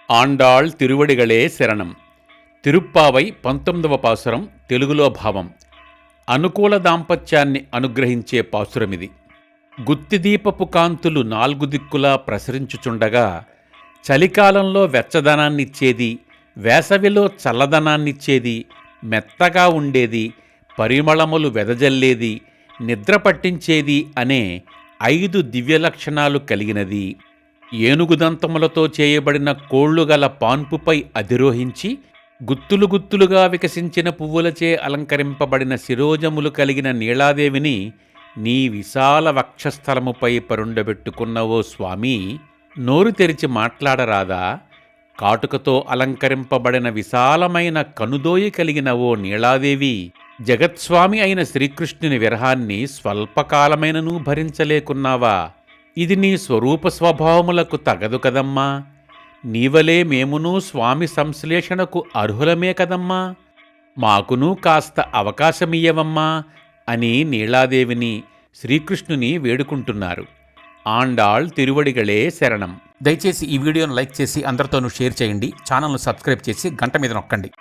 ఆండాళ్ తిరువడిగళే శరణం. తిరుప్పావై 19వ పాసురం తెలుగులో భావం. అనుకూల దాంపత్యాన్ని అనుగ్రహించే పాసురమిది. గుత్తిదీపపు కాంతులు 4 దిక్కులా ప్రసరించుచుండగా చలికాలంలో వెచ్చదనాన్నిచ్చేది, వేసవిలో చల్లదనాన్నిచ్చేది, మెత్తగా ఉండేది, పరిమళములు వెదజల్లేది, నిద్ర పట్టించేది అనే 5 దివ్యలక్షణాలు కలిగినది. ఏనుగుదంతములతో చేయబడిన కోళ్లుగల పాన్పుపై అధిరోహించి గుత్తులు గుత్తులుగా వికసించిన పువ్వులచే అలంకరింపబడిన శిరోజములు కలిగిన నీళాదేవిని నీ విశాల వక్షస్థలముపై పరుండబెట్టుకున్నవో స్వామీ, నోరు తెరిచి మాట్లాడరాదా? కాటుకతో అలంకరింపబడిన విశాలమైన కనుదోయి కలిగిన ఓ నీళాదేవి, జగత్స్వామి అయిన శ్రీకృష్ణుని విరహాన్ని స్వల్పకాలమైననూ భరించలేకున్నావా? ఇది నీ స్వరూప స్వభావములకు తగదు కదమ్మా. నీవలే మేమునూ స్వామి సంశ్లేషణకు అర్హులమే కదమ్మా. మాకునూ కాస్త అవకాశమియ్యవమ్మా అని నీళాదేవిని, శ్రీకృష్ణుని వేడుకుంటున్నారు. ఆండాళ్ తిరువడిగళే శరణం. దయచేసి ఈ వీడియోను లైక్ చేసి అందరితోనూ షేర్ చేయండి. ఛానల్ను సబ్స్క్రైబ్ చేసి గంట మీద నొక్కండి.